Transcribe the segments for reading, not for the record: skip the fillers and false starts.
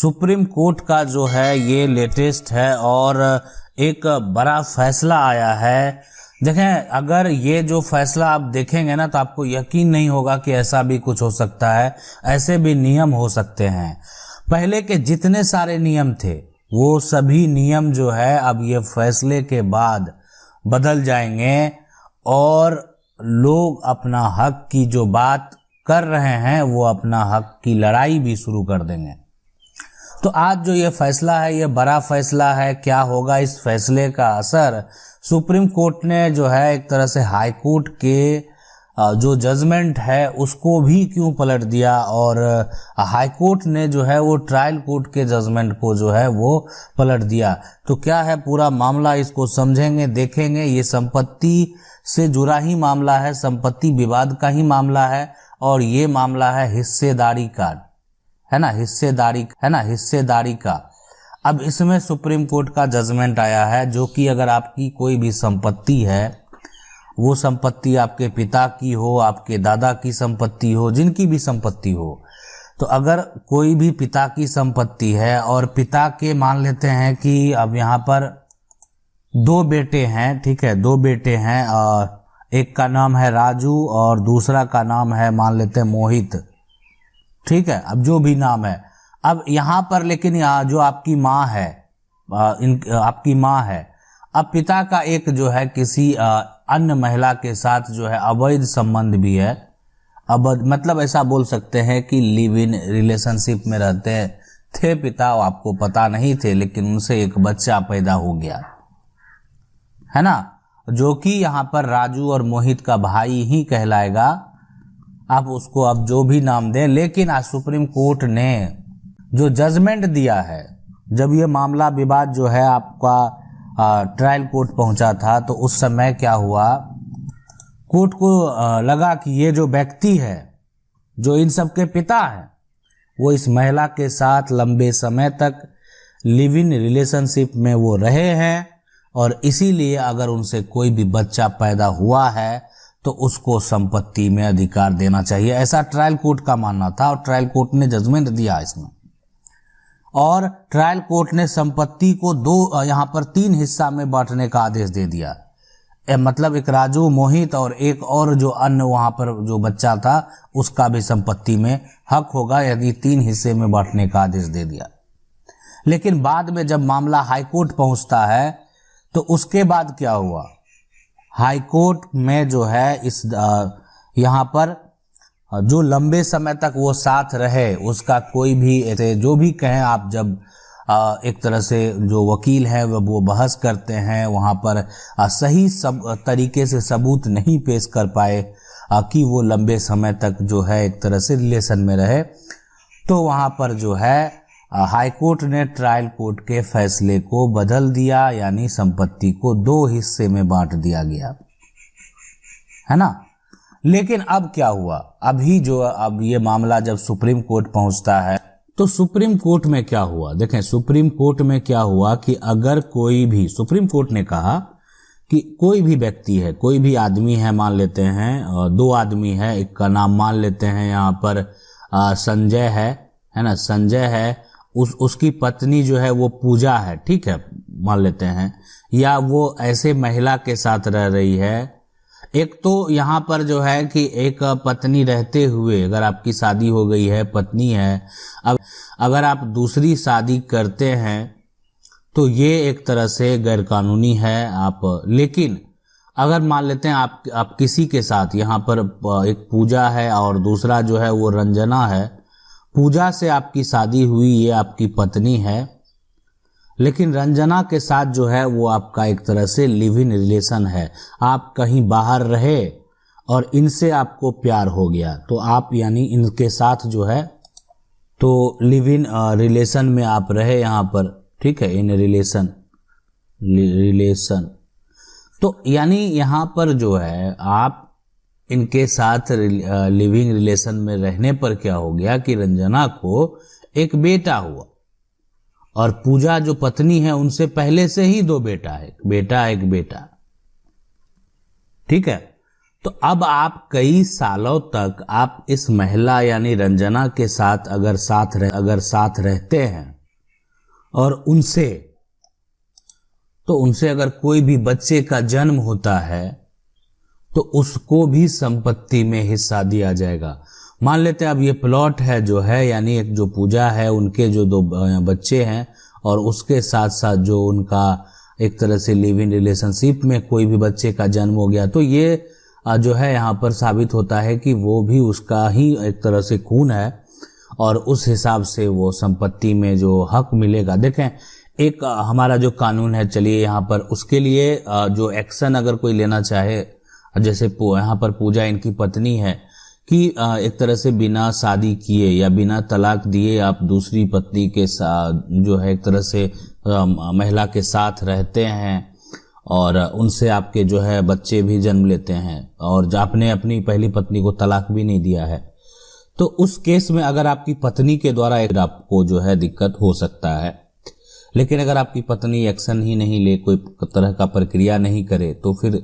Supreme court का जो है ये लेटेस्ट है और एक बड़ा फैसला आया है। देखें, अगर ये जो फैसला आप देखेंगे ना तो आपको यकीन नहीं होगा कि ऐसा भी कुछ हो सकता है, ऐसे भी नियम हो सकते हैं। पहले के जितने सारे नियम थे वो सभी नियम जो है अब ये फैसले के बाद बदल जाएंगे और लोग अपना हक की जो बात कर रहे हैं वो अपना हक की लड़ाई भी शुरू कर देंगे। तो आज जो ये फैसला है ये बड़ा फैसला है। क्या होगा इस फैसले का असर? सुप्रीम कोर्ट ने जो है एक तरह से हाई कोर्ट के जो जजमेंट है उसको भी क्यों पलट दिया और हाई कोर्ट ने जो है वो ट्रायल कोर्ट के जजमेंट को जो है वो पलट दिया। तो क्या है पूरा मामला, इसको समझेंगे, देखेंगे। ये संपत्ति से जुड़ा ही मामला है, संपत्ति विवाद का ही मामला है और ये मामला है हिस्सेदारी का, है ना, हिस्सेदारी का। अब इसमें सुप्रीम कोर्ट का जजमेंट आया है जो कि अगर आपकी कोई भी संपत्ति है, वो संपत्ति आपके पिता की हो, आपके दादा की संपत्ति हो, जिनकी भी संपत्ति हो, तो अगर कोई भी पिता की संपत्ति है और पिता के मान लेते हैं कि अब यहाँ पर दो बेटे हैं, ठीक है, दो बेटे हैं और एक का नाम है राजू और दूसरा का नाम है मान लेते हैं मोहित, ठीक है, अब जो भी नाम है। अब यहाँ पर लेकिन यहाँ जो आपकी माँ है, आपकी माँ है, अब पिता का एक जो है किसी अन्य महिला के साथ जो है अवैध संबंध भी है। अब मतलब ऐसा बोल सकते हैं कि लिव इन रिलेशनशिप में रहते थे पिता, आपको पता नहीं थे, लेकिन उनसे एक बच्चा पैदा हो गया, है ना, जो कि यहाँ पर राजू और मोहित का भाई ही कहलाएगा। आप उसको अब जो भी नाम दें, लेकिन आज सुप्रीम कोर्ट ने जो जजमेंट दिया है, जब ये मामला विवाद जो है आपका ट्रायल कोर्ट पहुंचा था तो उस समय क्या हुआ, कोर्ट को लगा कि ये जो व्यक्ति है जो इन सब के पिता हैं वो इस महिला के साथ लंबे समय तक लिव इन रिलेशनशिप में वो रहे हैं और इसीलिए अगर उनसे कोई भी बच्चा पैदा हुआ है तो उसको संपत्ति में अधिकार देना चाहिए। ऐसा ट्रायल कोर्ट का मानना था और ट्रायल कोर्ट ने जजमेंट दिया इसमें। और ट्रायल कोर्ट ने संपत्ति को दो यहाँ पर तीन हिस्सा में बांटने का आदेश दे दिया। मतलब एक राजू, मोहित और एक और जो अन्य वहाँ पर जो बच्चा था उसका भी संपत्ति में हक होगा, यदि तीन हिस्से में बांटने का आदेश दे दिया। लेकिन बाद में जब मामला हाई कोर्ट पहुँचता है तो उसके बाद क्या हुआ, हाई कोर्ट में जो है इस यहाँ पर जो लंबे समय तक वो साथ रहे उसका कोई भी ऐसे जो भी कहें आप, जब एक तरह से जो वकील हैं वो बहस करते हैं, वहाँ पर सही सब तरीके से सबूत नहीं पेश कर पाए कि वो लंबे समय तक जो है एक तरह से रिलेशन में रहे, तो वहाँ पर जो है हाई कोर्ट ने ट्रायल कोर्ट के फैसले को बदल दिया, यानी संपत्ति को दो हिस्से में बांट दिया गया, है ना। लेकिन अब क्या हुआ, अभी जो अब ये मामला जब सुप्रीम कोर्ट पहुंचता है तो सुप्रीम कोर्ट में क्या हुआ, देखें सुप्रीम कोर्ट में क्या हुआ कि अगर कोई भी, सुप्रीम कोर्ट ने कहा कि कोई भी व्यक्ति है, कोई भी आदमी है, मान लेते हैं दो आदमी है, एक का नाम मान लेते हैं यहाँ पर संजय है ना, संजय है, उसकी पत्नी जो है वो पूजा है, ठीक है, मान लेते हैं, या वो ऐसे महिला के साथ रह रही है। एक तो यहाँ पर जो है कि एक पत्नी रहते हुए अगर आपकी शादी हो गई है, पत्नी है, अब अगर आप दूसरी शादी करते हैं तो ये एक तरह से गैरकानूनी है आप। लेकिन अगर मान लेते हैं आप किसी के साथ, यहाँ पर एक पूजा है और दूसरा जो है वो रंजना है, पूजा से आपकी शादी हुई, ये आपकी पत्नी है, लेकिन रंजना के साथ जो है वो आपका एक तरह से लिव इन रिलेशन है, आप कहीं बाहर रहे और इनसे आपको प्यार हो गया तो आप यानी इनके साथ जो है तो लिव इन रिलेशन में आप रहे यहाँ पर, ठीक है, इन रिलेशन, तो यानी यहाँ पर जो है आप इनके साथ लिविंग रिलेशन में रहने पर क्या हो गया कि रंजना को एक बेटा हुआ और पूजा जो पत्नी है उनसे पहले से ही दो बेटा है, एक बेटा, ठीक है। तो अब आप कई सालों तक आप इस महिला यानी रंजना के साथ अगर साथ रहते हैं और उनसे अगर कोई भी बच्चे का जन्म होता है तो उसको भी संपत्ति में हिस्सा दिया जाएगा। मान लेते हैं अब ये प्लॉट है जो है, यानी एक जो पूजा है उनके जो 2 बच्चे हैं और उसके साथ साथ जो उनका एक तरह से लिव इन रिलेशनशिप में कोई भी बच्चे का जन्म हो गया, तो ये जो है यहाँ पर साबित होता है कि वो भी उसका ही एक तरह से खून है और उस हिसाब से वो संपत्ति में जो हक मिलेगा। देखें, एक हमारा जो कानून है, चलिए यहाँ पर उसके लिए जो एक्शन अगर कोई लेना चाहे, जैसे यहाँ पर पूजा इनकी पत्नी है कि एक तरह से बिना शादी किए या बिना तलाक दिए आप दूसरी पत्नी के साथ जो है एक तरह से महिला के साथ रहते हैं और उनसे आपके जो है बच्चे भी जन्म लेते हैं और आपने अपनी पहली पत्नी को तलाक भी नहीं दिया है, तो उस केस में अगर आपकी पत्नी के द्वारा आपको जो है दिक्कत हो सकता है। लेकिन अगर आपकी पत्नी एक्शन ही नहीं ले, कोई तरह का प्रक्रिया नहीं करे, तो फिर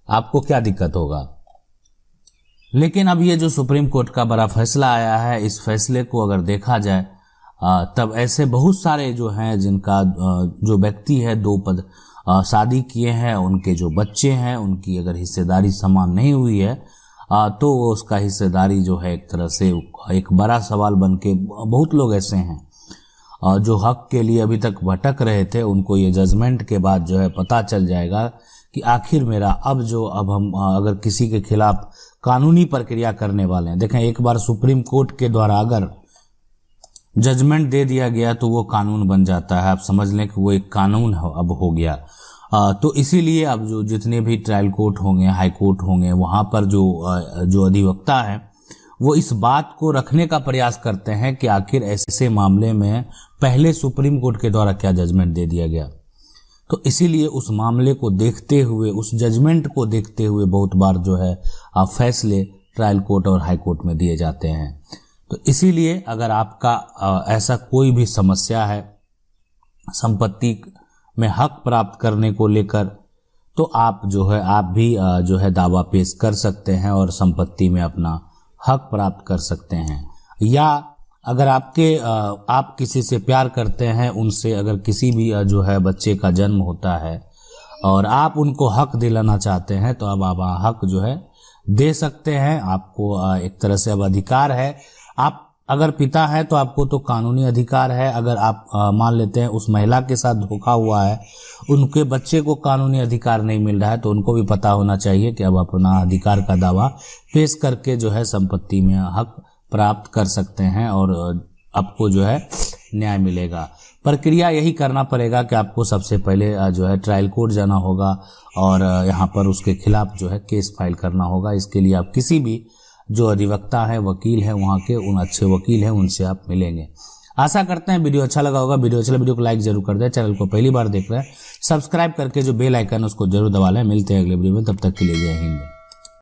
आपको क्या दिक्कत होगा। लेकिन अब ये जो सुप्रीम कोर्ट का बड़ा फैसला आया है, इस फैसले को अगर देखा जाए तब ऐसे बहुत सारे जो हैं जिनका जो व्यक्ति है 2 शादी किए हैं, उनके जो बच्चे हैं उनकी अगर हिस्सेदारी समान नहीं हुई है तो उसका हिस्सेदारी जो है एक तरह से एक बड़ा सवाल बन के, बहुत लोग ऐसे हैं जो हक के लिए अभी तक भटक रहे थे, उनको ये जजमेंट के बाद जो है पता चल जाएगा कि आखिर मेरा अब हम अगर किसी के खिलाफ कानूनी प्रक्रिया करने वाले हैं। देखें, एक बार सुप्रीम कोर्ट के द्वारा अगर जजमेंट दे दिया गया तो वो कानून बन जाता है। आप समझ लें कि वो एक कानून अब हो गया। तो इसीलिए अब जो जितने भी ट्रायल कोर्ट होंगे, हाई कोर्ट होंगे, वहाँ पर जो अधिवक्ता है वो इस बात को रखने का प्रयास करते हैं कि आखिर ऐसे मामले में पहले सुप्रीम कोर्ट के द्वारा क्या जजमेंट दे दिया गया। तो इसीलिए उस मामले को देखते हुए, उस जजमेंट को देखते हुए बहुत बार जो है फैसले ट्रायल कोर्ट और हाई कोर्ट में दिए जाते हैं। तो इसीलिए अगर आपका ऐसा कोई भी समस्या है संपत्ति में हक प्राप्त करने को लेकर, तो आप भी जो है दावा पेश कर सकते हैं और संपत्ति में अपना हक प्राप्त कर सकते हैं। या अगर आप किसी से प्यार करते हैं, उनसे अगर किसी भी जो है बच्चे का जन्म होता है और आप उनको हक दिलाना चाहते हैं, तो अब आप हक जो है दे सकते हैं। आपको एक तरह से अब अधिकार है। आप अगर पिता है तो आपको तो कानूनी अधिकार है। अगर आप मान लेते हैं उस महिला के साथ धोखा हुआ है, उनके बच्चे को कानूनी अधिकार नहीं मिल रहा है, तो उनको भी पता होना चाहिए कि अब अपना अधिकार का दावा पेश करके जो है संपत्ति में हक प्राप्त कर सकते हैं और आपको जो है न्याय मिलेगा। प्रक्रिया यही करना पड़ेगा कि आपको सबसे पहले जो है ट्रायल कोर्ट जाना होगा और यहाँ पर उसके खिलाफ जो है केस फाइल करना होगा। इसके लिए आप किसी भी जो अधिवक्ता है, वकील है, वहाँ के उन अच्छे वकील हैं, उनसे आप मिलेंगे। आशा करते हैं वीडियो अच्छा लगा होगा। वीडियो को लाइक जरूर कर दें। चैनल को पहली बार देख रहे हैं सब्सक्राइब करके जो बेल आइकन है उसको जरूर दबा लें। मिलते हैं अगले वीडियो में, तब तक के लिए जय हिंद।